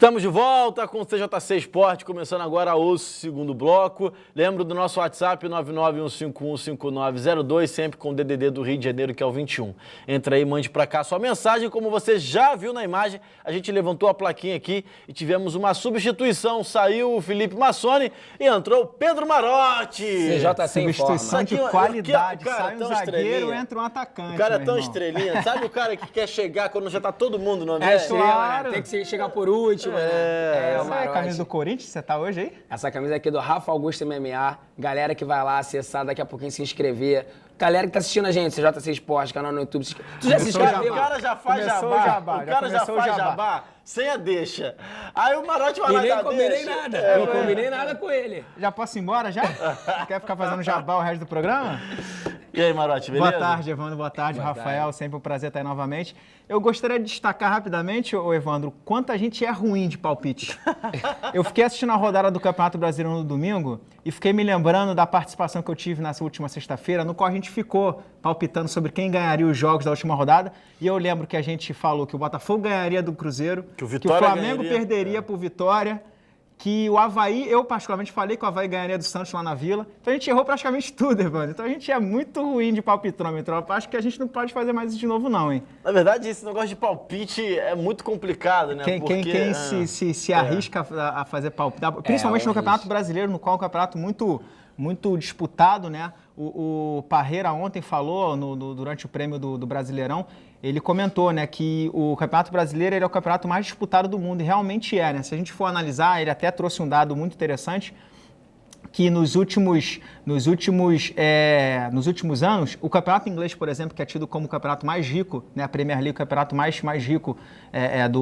Estamos de volta com o CJC Esporte, começando agora o segundo bloco. Lembro do nosso WhatsApp, 991515902, sempre com o DDD do Rio de Janeiro, que é o 21. Entra aí, mande pra cá sua mensagem. Como você já viu na imagem, a gente levantou a plaquinha aqui e tivemos uma substituição. Saiu o Felipe Massoni e entrou o Pedro Marotti. CJC Substituição de qualidade. Sai um zagueiro, entra um atacante. O cara é tão estrelinha. Sabe o cara que quer chegar quando já tá todo mundo no ambiente? É claro. Tem que chegar por último. Essa é a camisa do Corinthians, você tá hoje aí? Essa camisa aqui é do Rafa Augusto MMA. Galera que vai lá acessar, daqui a pouquinho se inscrever. Galera que tá assistindo a gente, CJC Esporte, canal no YouTube. Tu já se inscreveu? O cara já faz jabá. O cara já faz jabá sem a deixa. Aí o Marotti vai lá e nem combinei nada. Não combinei nada com ele. Já posso ir embora, já? Quer ficar fazendo jabá o resto do programa? E aí, Marotti, beleza? Boa tarde, Evandro. Boa tarde, Rafael. Sempre um prazer estar aí novamente. Eu gostaria de destacar rapidamente, Evandro, quanto a gente é ruim de palpite. Eu fiquei assistindo a rodada do Campeonato Brasileiro no domingo e fiquei me lembrando da participação que eu tive nessa última sexta-feira, no qual a gente ficou palpitando sobre quem ganharia os jogos da última rodada. E eu lembro que a gente falou que o Botafogo ganharia do Cruzeiro, que o Flamengo perderia pro Vitória, que o Avaí, eu particularmente falei que o Avaí ganharia do Santos lá na Vila. Então a gente errou praticamente tudo, Evandro. Então a gente é muito ruim de palpitômetro. Eu acho que a gente não pode fazer mais isso de novo não, hein? Na verdade, esse negócio de palpite é muito complicado, né? Quem se arrisca a fazer palpite, principalmente no Campeonato Brasileiro, no qual é um campeonato muito disputado, né? O Parreira ontem falou durante o prêmio do Brasileirão, ele comentou, né, que o Campeonato Brasileiro ele é o campeonato mais disputado do mundo, e realmente é, né? Se a gente for analisar, ele até trouxe um dado muito interessante, que nos últimos anos, o campeonato inglês, por exemplo, que é tido como o campeonato mais rico, né, a Premier League, o campeonato mais rico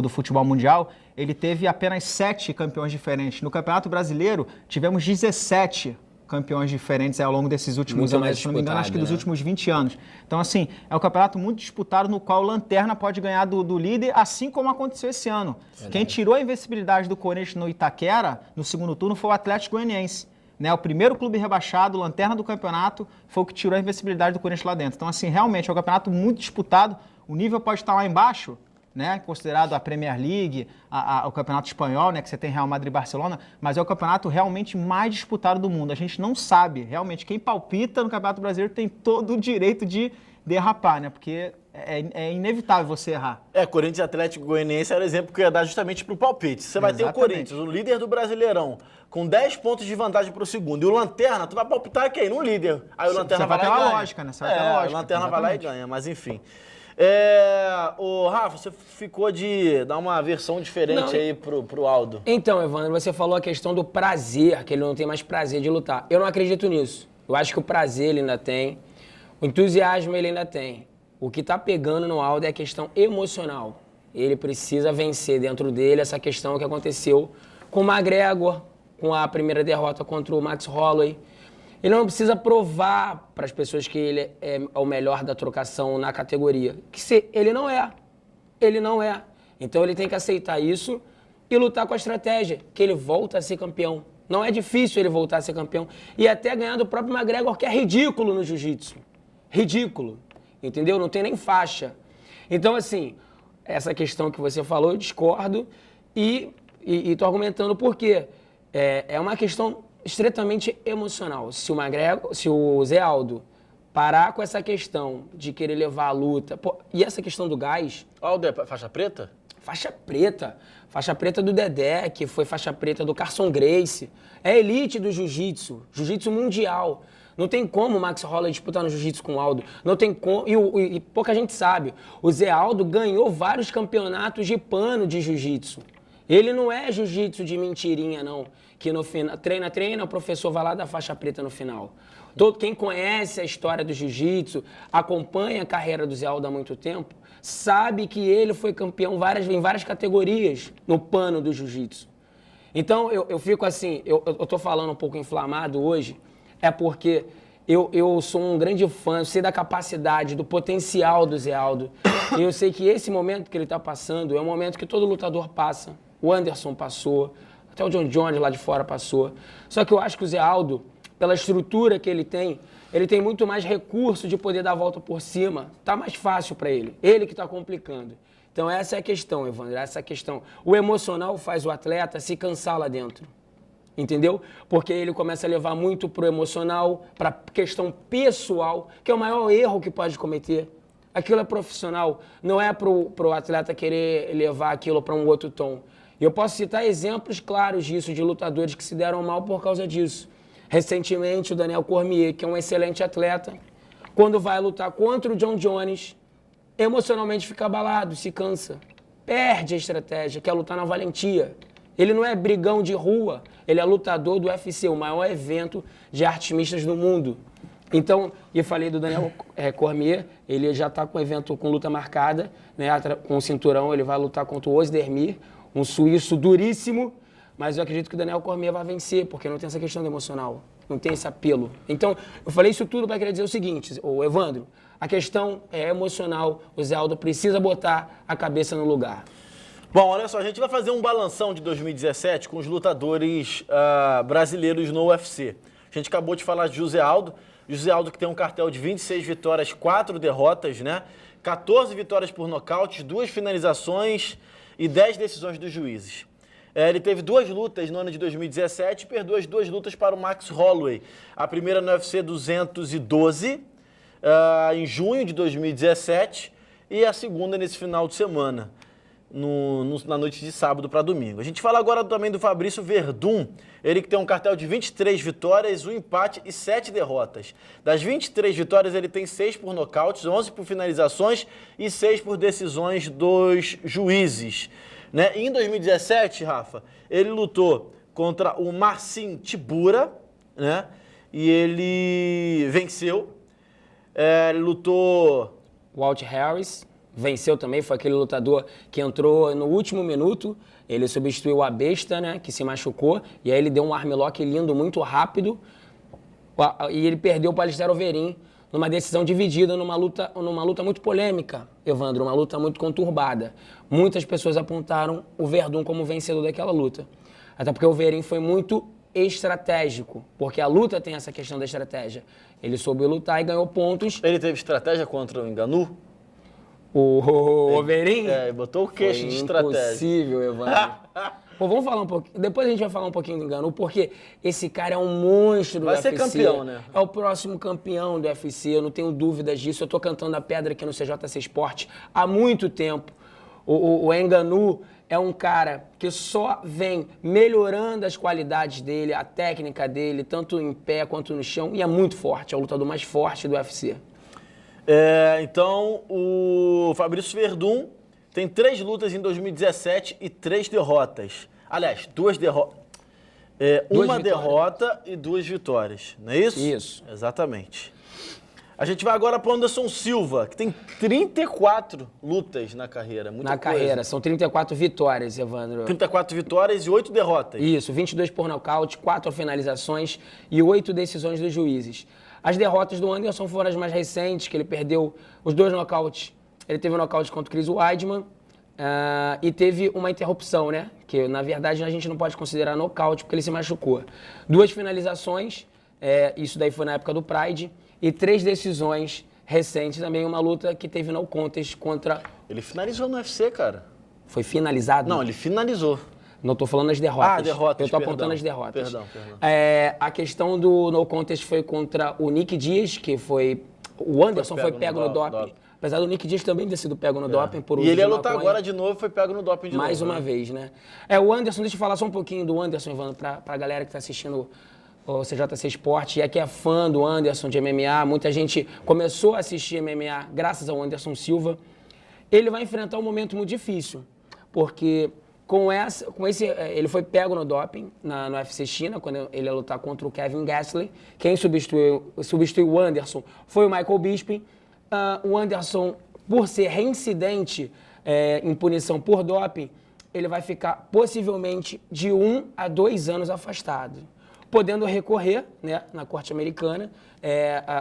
do futebol mundial, ele teve apenas 7 campeões diferentes. No Campeonato Brasileiro, tivemos 17 campeões diferentes ao longo desses últimos anos, se não me engano, acho que dos últimos 20 anos. Então, assim, é um campeonato muito disputado no qual o Lanterna pode ganhar do líder, assim como aconteceu esse ano. Verdade. Quem tirou a invencibilidade do Corinthians no Itaquera, no segundo turno, foi o Atlético Goianiense. Né? O primeiro clube rebaixado, Lanterna do campeonato, foi o que tirou a invencibilidade do Corinthians lá dentro. Então, assim, realmente é um campeonato muito disputado, o nível pode estar lá embaixo, né, considerado a Premier League, o Campeonato Espanhol, né, que você tem Real Madrid e Barcelona, mas é o campeonato realmente mais disputado do mundo. A gente não sabe, realmente, quem palpita no Campeonato Brasileiro tem todo o direito de derrapar, né, porque é inevitável você errar. Corinthians e Atlético Goianiense era o exemplo que eu ia dar justamente para o palpite. Você vai ter o Corinthians, o líder do Brasileirão, com 10 pontos de vantagem para o segundo, e o Lanterna, tu vai palpitar quem? No líder. Aí o Lanterna vai lá e ganha. Lógica, né? Você vai pela lógica. O Lanterna vai lá e ganha, mas enfim. Rafa, você ficou de dar uma versão diferente aí pro Aldo. Então, Evandro, você falou a questão do prazer, que ele não tem mais prazer de lutar. Eu não acredito nisso. Eu acho que o prazer ele ainda tem, o entusiasmo ele ainda tem. O que tá pegando no Aldo é a questão emocional. Ele precisa vencer dentro dele essa questão que aconteceu com o McGregor, com a primeira derrota contra o Max Holloway. Ele não precisa provar para as pessoas que ele é o melhor da trocação na categoria. Ele não é. Ele não é. Então ele tem que aceitar isso e lutar com a estratégia, que ele volta a ser campeão. Não é difícil ele voltar a ser campeão. E até ganhar do próprio McGregor, que é ridículo no jiu-jitsu. Ridículo. Entendeu? Não tem nem faixa. Então, assim, essa questão que você falou, eu discordo e tô argumentando por quê. É uma questão estritamente emocional. Se o Zé Aldo parar com essa questão de querer levar a luta... e essa questão do gás... Aldo é faixa preta? Faixa preta. Faixa preta do Dedé, que foi faixa preta do Carson Gracie. É elite do jiu-jitsu. Jiu-jitsu mundial. Não tem como o Max Holloway disputar no jiu-jitsu com o Aldo. Não tem como... E pouca gente sabe. O Zé Aldo ganhou vários campeonatos de pano de jiu-jitsu. Ele não é jiu-jitsu de mentirinha, não. Que no final, treina, o professor vai lá dar faixa preta no final. Quem conhece a história do jiu-jitsu, acompanha a carreira do Zé Aldo há muito tempo, sabe que ele foi campeão em várias categorias no pano do jiu-jitsu. Então, eu fico assim, eu tô falando um pouco inflamado hoje, é porque eu sou um grande fã, eu sei da capacidade, do potencial do Zé Aldo. E eu sei que esse momento que ele está passando é um momento que todo lutador passa. O Anderson passou, até o John Jones lá de fora passou. Só que eu acho que o Zé Aldo, pela estrutura que ele tem muito mais recurso de poder dar a volta por cima. Tá mais fácil para ele. Ele que está complicando. Então essa é a questão, Evandro, essa é a questão. O emocional faz o atleta se cansar lá dentro, entendeu? Porque ele começa a levar muito pro emocional, pra questão pessoal, que é o maior erro que pode cometer. Aquilo é profissional, não é pro atleta querer levar aquilo para um outro tom. E eu posso citar exemplos claros disso, de lutadores que se deram mal por causa disso. Recentemente, o Daniel Cormier, que é um excelente atleta, quando vai lutar contra o John Jones, emocionalmente fica abalado, se cansa, perde a estratégia, quer lutar na valentia. Ele não é brigão de rua, ele é lutador do UFC, o maior evento de artes mistas do mundo. Então, eu falei do Daniel Cormier, ele já está com o evento com luta marcada, né, com o cinturão, ele vai lutar contra o Ozdemir, um suíço duríssimo, mas eu acredito que o Daniel Cormier vai vencer, porque não tem essa questão do emocional, não tem esse apelo. Então, eu falei isso tudo para querer dizer o seguinte, ô Evandro, a questão é emocional, o Zé Aldo precisa botar a cabeça no lugar. Bom, olha só, a gente vai fazer um balanção de 2017 com os lutadores brasileiros no UFC. A gente acabou de falar de José Aldo que tem um cartel de 26 vitórias, 4 derrotas, né? 14 vitórias por nocaute, 2 finalizações e 10 decisões dos juízes. Ele teve 2 lutas no ano de 2017 e perdeu as 2 lutas para o Max Holloway. A primeira no UFC 212, em junho de 2017, e a segunda nesse final de semana, na noite de sábado para domingo. A gente fala agora também do Fabrício Verdun, ele que tem um cartel de 23 vitórias, 1 empate e 7 derrotas. Das 23 vitórias, ele tem 6 por nocautes, 11 por finalizações e 6 por decisões dos juízes. Né? E em 2017, Rafa, ele lutou contra o Marcin Tybura, né? E ele venceu. Ele lutou... Walt Harris venceu também, foi aquele lutador que entrou no último minuto, ele substituiu a besta, né, que se machucou, e aí ele deu um armlock lindo, muito rápido, e ele perdeu para o Alistair Overeem numa decisão dividida, numa luta muito polêmica, Evandro, uma luta muito conturbada. Muitas pessoas apontaram o Verdun como vencedor daquela luta, até porque o Overeem foi muito estratégico, porque a luta tem essa questão da estratégia. Ele soube lutar e ganhou pontos. Ele teve estratégia contra o Ngannou? O Overeem? Botou o queixo de estratégia. Impossível, Evandro. Pô, vamos falar um pouquinho. Depois a gente vai falar um pouquinho do Ngannou, porque esse cara é um monstro do UFC. Vai ser campeão, né? É o próximo campeão do UFC, eu não tenho dúvidas disso. Eu tô cantando a pedra aqui no CJC Sport há muito tempo. O Ngannou é um cara que só vem melhorando as qualidades dele, a técnica dele, tanto em pé quanto no chão, e é muito forte, é o lutador mais forte do UFC. Então, o Fabrício Verdun tem 3 lutas em 2017 e 3 derrotas. Aliás, 2 derrotas. Uma derrota e 2 vitórias, não é isso? Isso. Exatamente. A gente vai agora para o Anderson Silva, que tem 34 lutas na carreira. Na carreira, são 34 vitórias, Evandro. 34 vitórias e 8 derrotas. Isso, 22 por nocaute, 4 finalizações e 8 decisões dos juízes. As derrotas do Anderson foram as mais recentes, que ele perdeu os 2 nocautes. Ele teve um nocaute contra o Chris Weidman e teve uma interrupção, né? Que, na verdade, a gente não pode considerar nocaute porque ele se machucou. 2 finalizações, isso daí foi na época do Pride, e 3 decisões recentes, também uma luta que teve no contest contra... Ele finalizou no UFC, cara. Foi finalizado? Não, ele finalizou. Não tô falando das derrotas. Derrotas, eu tô apontando as derrotas. Perdão. A questão do no contest foi contra o Nick Diaz, que foi... O Anderson foi pego no doping. Apesar do Nick Diaz também ter sido pego no doping por uso de E ele ia lutar maconha. agora de novo, foi pego no doping de novo. Mais uma vez, né? O Anderson, deixa eu falar só um pouquinho do Anderson, Ivan, pra galera que tá assistindo o CJC Sport, e que é fã do Anderson de MMA. Muita gente começou a assistir MMA graças ao Anderson Silva. Ele vai enfrentar um momento muito difícil, porque ele foi pego no doping no UFC China, quando ele ia lutar contra o Kevin Gastelum. Quem substituiu o Anderson foi o Michael Bisping. O Anderson, por ser reincidente em punição por doping, ele vai ficar possivelmente de 1 a 2 anos afastado, podendo recorrer, né, na corte americana.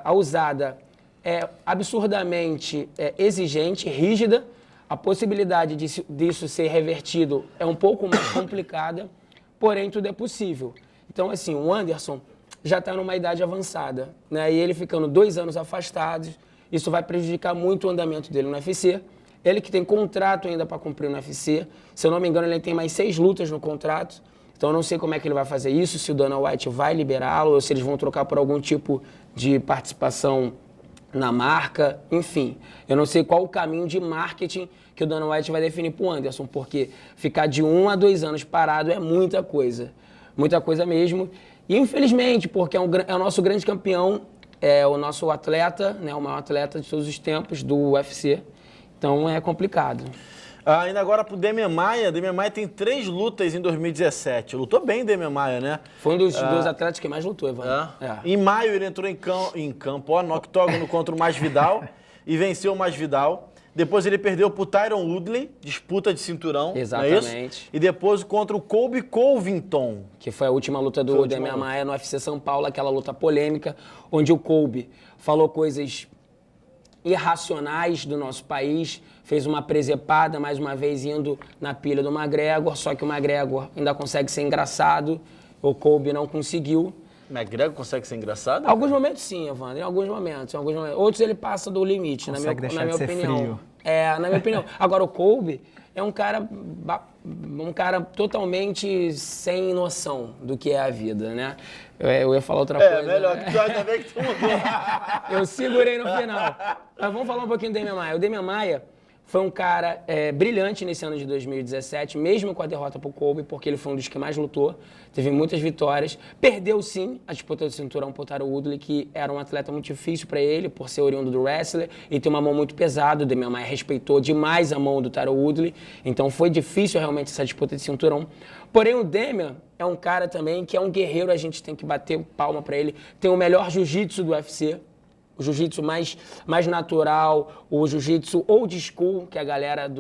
A usada é absurdamente exigente, rígida. A possibilidade disso ser revertido é um pouco mais complicada, porém tudo é possível. Então, assim, o Anderson já está numa idade avançada, né? E ele ficando 2 anos afastado, isso vai prejudicar muito o andamento dele no UFC. Ele que tem contrato ainda para cumprir no UFC. Se eu não me engano, ele tem mais 6 lutas no contrato. Então eu não sei como é que ele vai fazer isso, se o Dana White vai liberá-lo, ou se eles vão trocar por algum tipo de participação na marca, enfim. Eu não sei qual o caminho de marketing que o Dana White vai definir para o Anderson, porque ficar de 1 a 2 anos parado é muita coisa mesmo. E infelizmente, porque é o nosso grande campeão, é o nosso atleta, né, o maior atleta de todos os tempos do UFC. Então é complicado. Ainda agora pro Demian Maia. Demian Maia tem 3 lutas em 2017. Lutou bem, Demian Maia, né? Foi um dos atletas que mais lutou, Evandro. Em maio ele entrou em campo, no octógono contra o Masvidal e venceu o Masvidal. Depois ele perdeu pro Tyron Woodley, disputa de cinturão. Exatamente. Não é isso? E depois contra o Colby Covington. Que foi a última luta do Demian Maia no UFC São Paulo, aquela luta polêmica, onde o Colby falou coisas irracionais do nosso país, fez uma presepada, mais uma vez indo na pilha do McGregor, só que o McGregor ainda consegue ser engraçado, o Colby não conseguiu. McGregor consegue ser engraçado? Em alguns momentos sim, Evandro, em alguns momentos. Outros ele passa do limite, na minha opinião. Frio. Na minha opinião. Agora o Colby é um cara totalmente sem noção do que é a vida, né? Eu ia falar outra coisa. Melhor que tu, ainda bem que tu mudou. Eu segurei no final. Mas vamos falar um pouquinho do Demian Maia. O Demian Maia foi um cara brilhante nesse ano de 2017, mesmo com a derrota pro Colby, porque ele foi um dos que mais lutou, teve muitas vitórias. Perdeu, sim, a disputa do cinturão pro Tyron Woodley, que era um atleta muito difícil para ele, por ser oriundo do wrestler e ter uma mão muito pesada. O Demian Maia respeitou demais a mão do Tyron Woodley, então foi difícil realmente essa disputa de cinturão. Porém, o Demian é um cara também que é um guerreiro, a gente tem que bater palma para ele. Tem o melhor jiu-jitsu do UFC. O jiu-jitsu mais natural, o jiu-jitsu old school, que a galera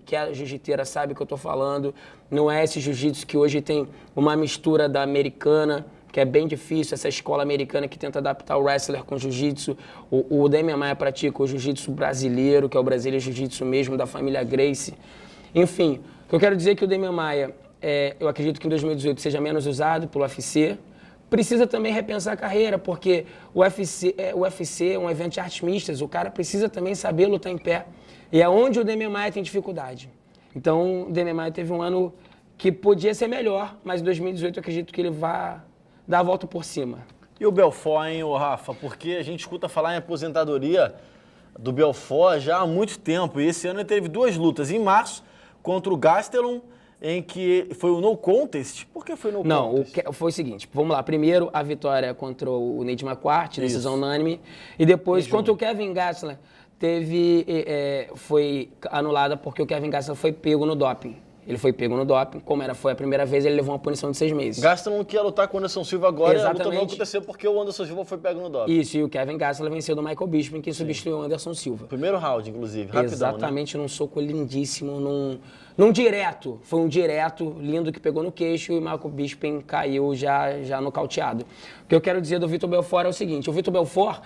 que é jiu-jiteira sabe que eu tô falando. Não é esse jiu-jitsu que hoje tem uma mistura da americana, que é bem difícil, essa escola americana que tenta adaptar o wrestler com jiu-jitsu. O Demian Maia pratica o jiu-jitsu brasileiro, que é o Brasília Jiu-Jitsu mesmo, da família Gracie. Enfim, o que eu quero dizer é que o Demian Maia, eu acredito que em 2018 seja menos usado pelo UFC. Precisa também repensar a carreira, porque o UFC é um evento de artes mistas, o cara precisa também saber lutar em pé. E é onde o Demian Maia tem dificuldade. Então, o Demian Maia teve um ano que podia ser melhor, mas em 2018 eu acredito que ele vai dar a volta por cima. E o Belfort, hein, Rafa? Porque a gente escuta falar em aposentadoria do Belfort já há muito tempo. E esse ano ele teve 2 lutas. Em março, contra o Gastelum, em que foi o no contest. Por que foi no contest? Não, foi o seguinte, vamos lá. Primeiro, a vitória contra o Nate McQuarrie, decisão unânime. E depois, contra o Kevin Gastelum, foi anulada porque o Kevin Gastelum foi pego no doping. Ele foi pego no doping, foi a primeira vez, ele levou uma punição de 6 meses. Gastelum que ia lutar com o Anderson Silva agora, exatamente. A luta não aconteceu porque o Anderson Silva foi pego no doping. Isso, e o Kevin Gastelum venceu do Michael Bisping, que substituiu o Anderson Silva. Primeiro round, inclusive, rapidão, exatamente, num soco lindíssimo, num direto. Foi um direto lindo que pegou no queixo e o Michael Bisping caiu já nocauteado. O que eu quero dizer do Vitor Belfort é o seguinte, o Vitor Belfort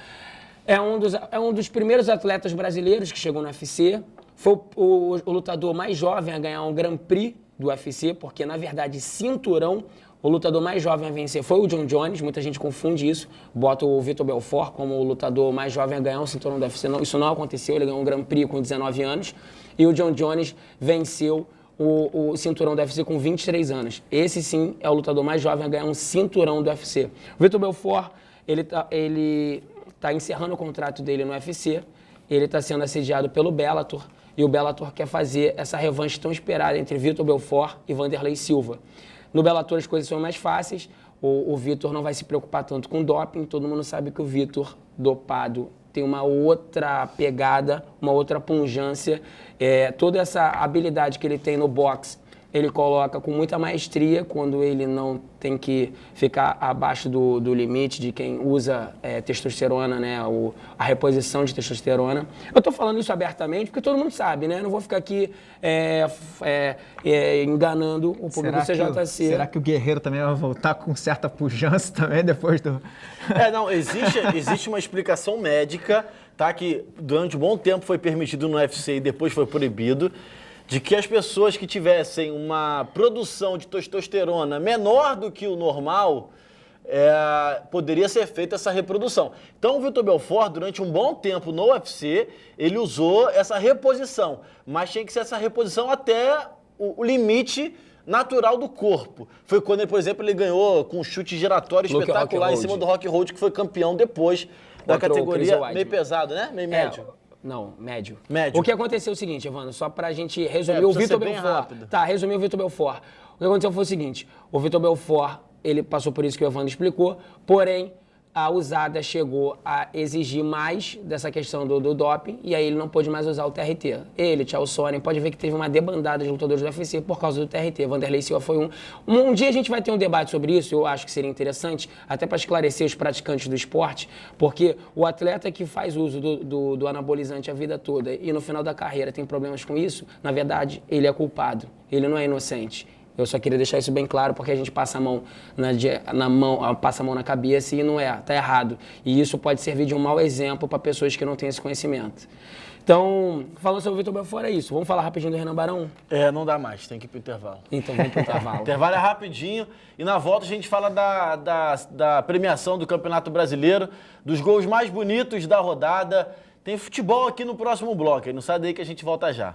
é um dos primeiros atletas brasileiros que chegou no UFC. Foi o lutador mais jovem a ganhar um Grand Prix do UFC, porque, na verdade, cinturão, o lutador mais jovem a vencer foi o John Jones. Muita gente confunde isso, bota o Vitor Belfort como o lutador mais jovem a ganhar um cinturão do UFC. Não, isso não aconteceu, ele ganhou um Grand Prix com 19 anos. E o John Jones venceu o cinturão do UFC com 23 anos. Esse, sim, é o lutador mais jovem a ganhar um cinturão do UFC. O Vitor Belfort, ele tá encerrando o contrato dele no UFC, ele está sendo assediado pelo Bellator, e o Bellator quer fazer essa revanche tão esperada entre Vitor Belfort e Vanderlei Silva. No Bellator as coisas são mais fáceis, o Vitor não vai se preocupar tanto com doping, todo mundo sabe que o Vitor, dopado, tem uma outra pegada, uma outra pungência, toda essa habilidade que ele tem no boxe, ele coloca com muita maestria quando ele não tem que ficar abaixo do limite de quem usa testosterona, né? A reposição de testosterona. Eu tô falando isso abertamente porque todo mundo sabe, né? Eu não vou ficar aqui enganando o público do CJC. Será que o Guerreiro também vai voltar com certa pujança também depois do... Não, existe uma explicação médica, tá? Que durante um bom tempo foi permitido no UFC e depois foi proibido, de que as pessoas que tivessem uma produção de testosterona menor do que o normal poderia ser feita essa reprodução. Então o Vitor Belfort, durante um bom tempo no UFC, ele usou essa reposição, mas tinha que ser essa reposição até o limite natural do corpo. Foi quando, por exemplo, ele ganhou com um chute giratório espetacular em cima do Rock Hold, que foi campeão depois da categoria meio pesado, né? Meio médio. Não, médio. Médio. O que aconteceu é o seguinte, Evandro, só pra gente resumir o Vitor Belfort. Tá, resumir o Vitor Belfort. O que aconteceu foi o seguinte, o Vitor Belfort, ele passou por isso que o Evandro explicou, porém, a USADA chegou a exigir mais dessa questão do doping e aí ele não pôde mais usar o TRT. Ele, Chael Sonnen, pode ver que teve uma debandada de lutadores do UFC por causa do TRT. Vanderlei Silva foi um dia a gente vai ter um debate sobre isso, eu acho que seria interessante, até para esclarecer os praticantes do esporte, porque o atleta que faz uso do anabolizante a vida toda e no final da carreira tem problemas com isso, na verdade, ele é culpado, ele não é inocente. Eu só queria deixar isso bem claro, porque a gente passa a mão passa a mão na cabeça e não tá errado. E isso pode servir de um mau exemplo para pessoas que não têm esse conhecimento. Então, falando sobre o Vitor Belfort, é isso. Vamos falar rapidinho do Renan Barão? Não dá mais, tem que ir pro intervalo. Então, vamos pro intervalo. O intervalo é rapidinho e na volta a gente fala da premiação do Campeonato Brasileiro, dos gols mais bonitos da rodada. Tem futebol aqui no próximo bloco, aí não sai daí que a gente volta já.